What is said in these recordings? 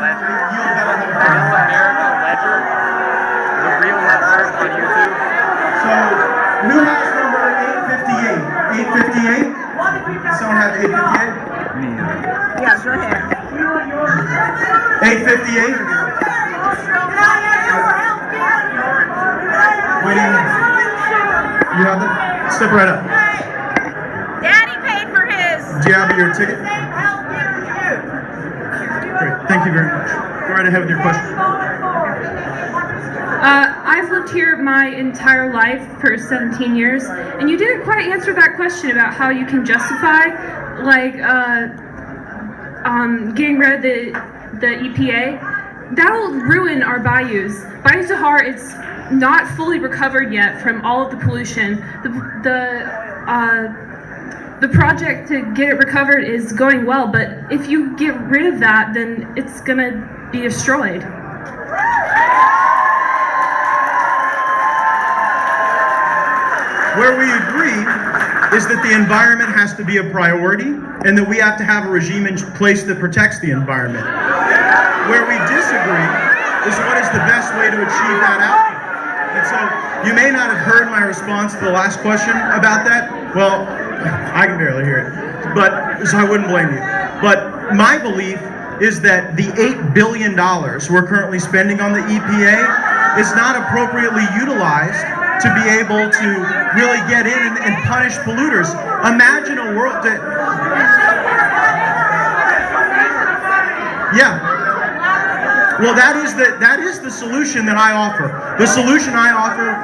Ledger? Real America Ledger? The Real Network on YouTube? So, who has number 858? 858? Someone have 858? Yeah, go ahead. 858? Waiting. You have it? Step right up. Daddy paid for his. Do you have your ticket? Great, thank you very much. Go right ahead with your question. I've lived here my entire life for 17 years, and you didn't quite answer that question about how you can justify, like, getting rid of the EPA. That'll ruin our bayous. Bayou Sahar is not fully recovered yet from all of the pollution. The project to get it recovered is going well, but if you get rid of that, then it's gonna be destroyed. Where we agree is that the environment has to be a priority and that we have to have a regime in place that protects the environment. Where we disagree is what is the best way to achieve that outcome. And so you may not have heard my response to the last question about that. Well, I can barely hear it, but so I wouldn't blame you. But my belief is that the $8 billion we're currently spending on the EPA is not appropriately utilized to be able to really get in and punish polluters. Imagine a world that... Yeah. Well, that is the solution that I offer. The solution I offer...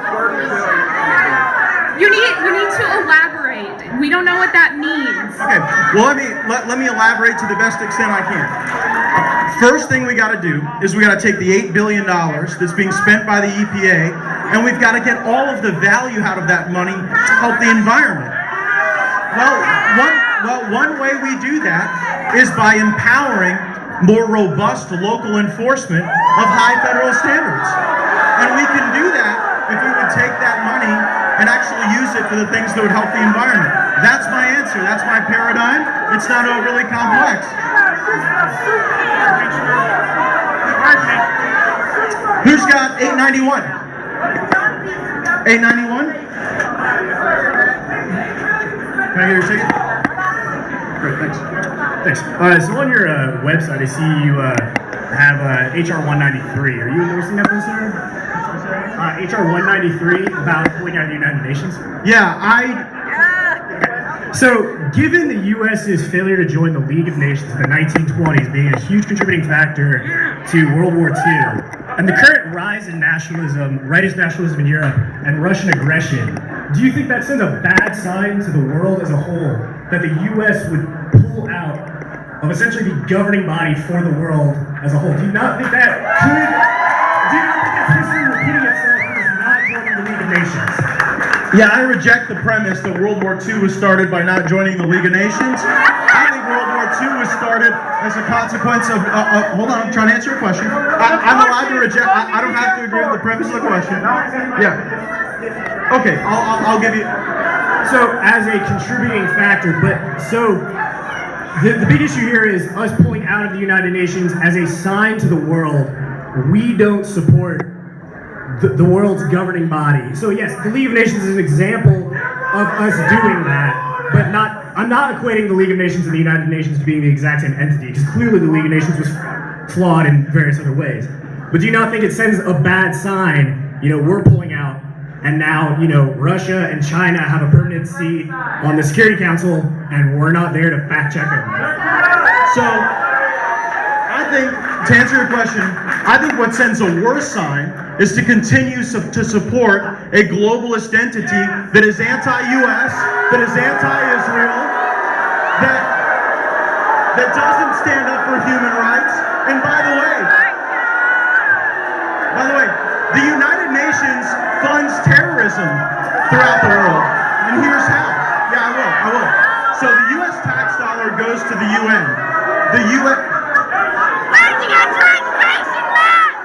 You need to elaborate. We don't know what that means. Okay, well let me elaborate to the best extent I can. First thing we gotta do is we gotta take the $8 billion that's being spent by the EPA, and we've gotta get all of the value out of that money to help the environment. Well, one way we do that is by empowering more robust local enforcement of high federal standards. And we can do that if we would take that money and actually use it for the things that would help the environment. That's my answer. That's my paradigm. It's not overly complex. Who's got 891? 891? Can I get your ticket? Great, thanks. Thanks. So on your website, I see you have HR 193. Are you endorsing that bill, sir? HR 193 about pulling out of the United Nations? Yeah, So, given the U.S.'s failure to join the League of Nations in the 1920s being a huge contributing factor to World War II, and the current rise in nationalism, rightist nationalism in Europe, and Russian aggression, do you think that sends a bad sign to the world as a whole that the U.S. would pull out of essentially the governing body for the world as a whole? Do you not think that history repeating itself is not joining the League of Nations? Yeah, I reject the premise that World War II was started by not joining the League of Nations. I think World War II was started as a consequence of, hold on, I'm trying to answer your question. I'm allowed to reject, I don't have to agree with the premise of the question. Yeah. Okay, I'll give you. So, as a contributing factor, the big issue here is us pulling out of the United Nations as a sign to the world we don't support the world's governing body. So yes, the League of Nations is an example of us doing that, but I'm not equating the League of Nations and the United Nations to being the exact same entity, because clearly the League of Nations was flawed in various other ways. But do you not think it sends a bad sign, we're pulling out, and now, Russia and China have a permanent seat on the Security Council, and we're not there to fact check them? So, I think, to answer your question, I think what sends a worse sign is to continue to support a globalist entity that is anti-US, that is anti-Israel, that doesn't stand up for human rights. And by the way, the United Nations funds terrorism throughout the world. And here's how. Yeah, I will. So the US tax dollar goes to the UN. The UN... Where did you get your education, Matt?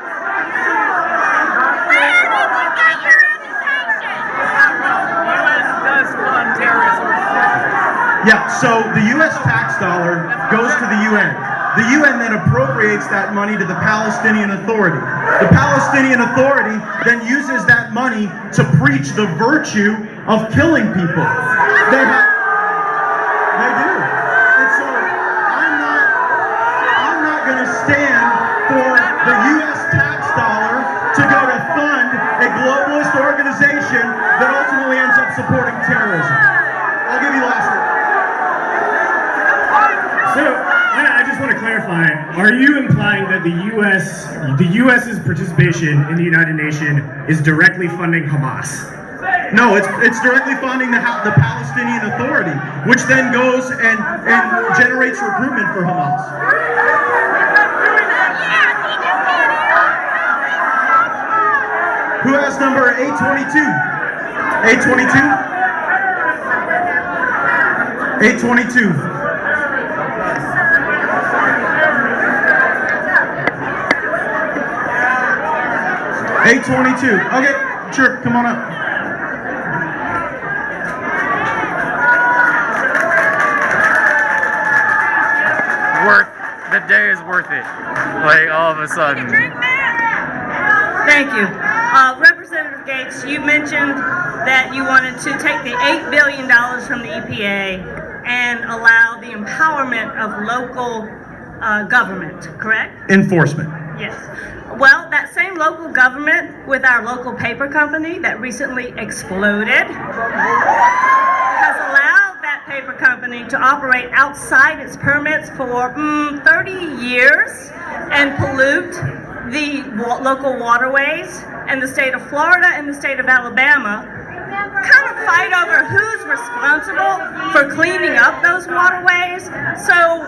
Where did you get your education? U.S. does fund terrorism. Yeah, so the US tax dollar goes to the UN. the UN then appropriates that money to the Palestinian Authority. The Palestinian Authority then uses that money to preach the virtue of killing people. They do. And so I'm not going to stand for the U.S. tax dollar to go to fund a globalist organization that ultimately ends up supporting terrorism. I'll give you the last word. So, I just want to clarify, are you implying that the U.S.'s participation in the United Nations is directly funding Hamas? No, it's directly funding the Palestinian Authority, which then goes and generates recruitment for Hamas. Who has number 822? 822? 822. 822. Okay, sure, come on up. The day is worth it. Like, all of a sudden. Thank you. Representative Gaetz, you mentioned that you wanted to take the $8 billion from the EPA and allow the empowerment of local government, correct? Enforcement. Yes. Well, that same local government with our local paper company that recently exploded has allowed that paper company to operate outside its permits for 30 years and pollute the local waterways, and the state of Florida and the state of Alabama kind of fight over who's responsible for cleaning up those waterways. So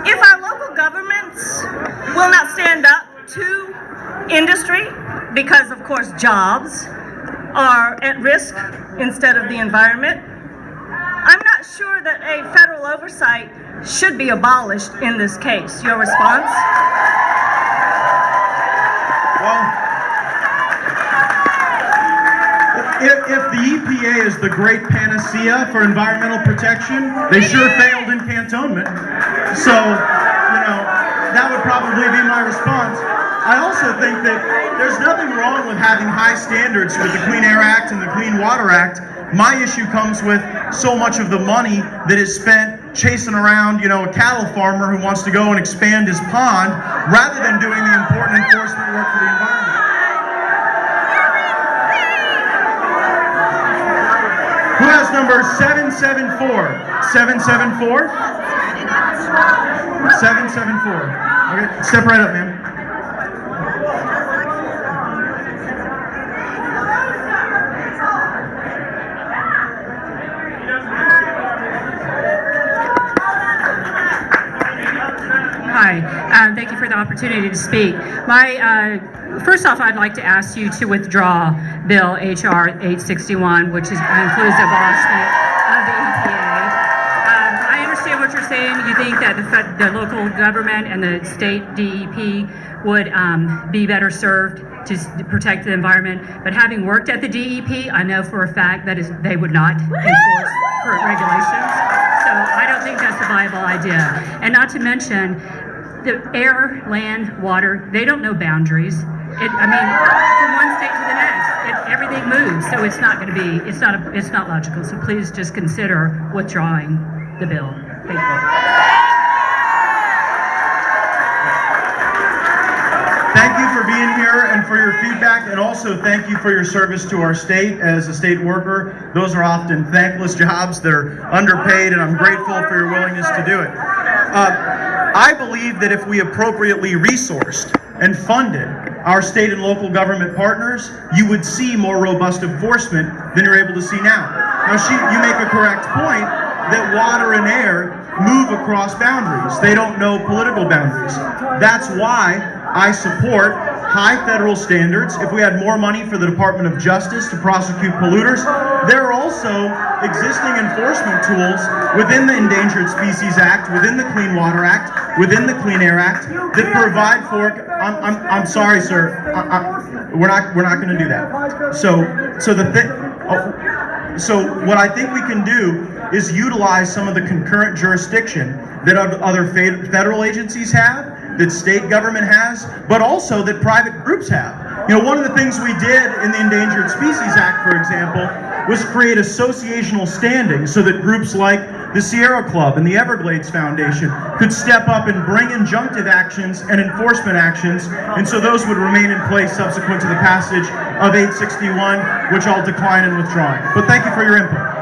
if our local governments will not stand up to industry, because of course jobs are at risk instead of the environment, I'm not sure that a federal oversight should be abolished in this case. Your response? Well, if the EPA is the great panacea for environmental protection, they sure failed in cantonment. So, that would probably be my response. I also think that there's nothing wrong with having high standards with the Clean Air Act and the Clean Water Act. My issue comes with so much of the money that is spent chasing around, a cattle farmer who wants to go and expand his pond rather than doing the important enforcement work for the environment. Who has number 774? 774? 774. Okay, step right up, ma'am. Hi, thank you for the opportunity to speak. First off, I'd like to ask you to withdraw Bill H.R. 861, which includes abolishment of the EPA. I understand what you're saying. You think that the local government and the state DEP would be better served to protect the environment. But having worked at the DEP, I know for a fact that they would not enforce current regulations. So I don't think that's a viable idea. And not to mention, the air, land, water, they don't know boundaries. From one state to the next, everything moves. So it's not going to be, it's not logical. So please just consider withdrawing the bill. Thank you. Thank you for being here and for your feedback, and also thank you for your service to our state as a state worker. Those are often thankless jobs. They're underpaid, and I'm grateful for your willingness to do it. I believe that if we appropriately resourced and funded our state and local government partners, you would see more robust enforcement than you're able to see now. Now, you make a correct point that water and air move across boundaries. They don't know political boundaries. That's why I support high federal standards. If we had more money for the Department of Justice to prosecute polluters, there are also existing enforcement tools within the Endangered Species Act, within the Clean Water Act, within the Clean Air Act that provide for. I'm sorry, sir. We're not going to do that. So what I think we can do is utilize some of the concurrent jurisdiction that other federal agencies have, that state government has, but also that private groups have. You know, one of the things we did in the Endangered Species Act, for example, was create associational standing so that groups like the Sierra Club and the Everglades Foundation could step up and bring injunctive actions and enforcement actions, and so those would remain in place subsequent to the passage of 861, which I'll decline in withdrawing. But thank you for your input.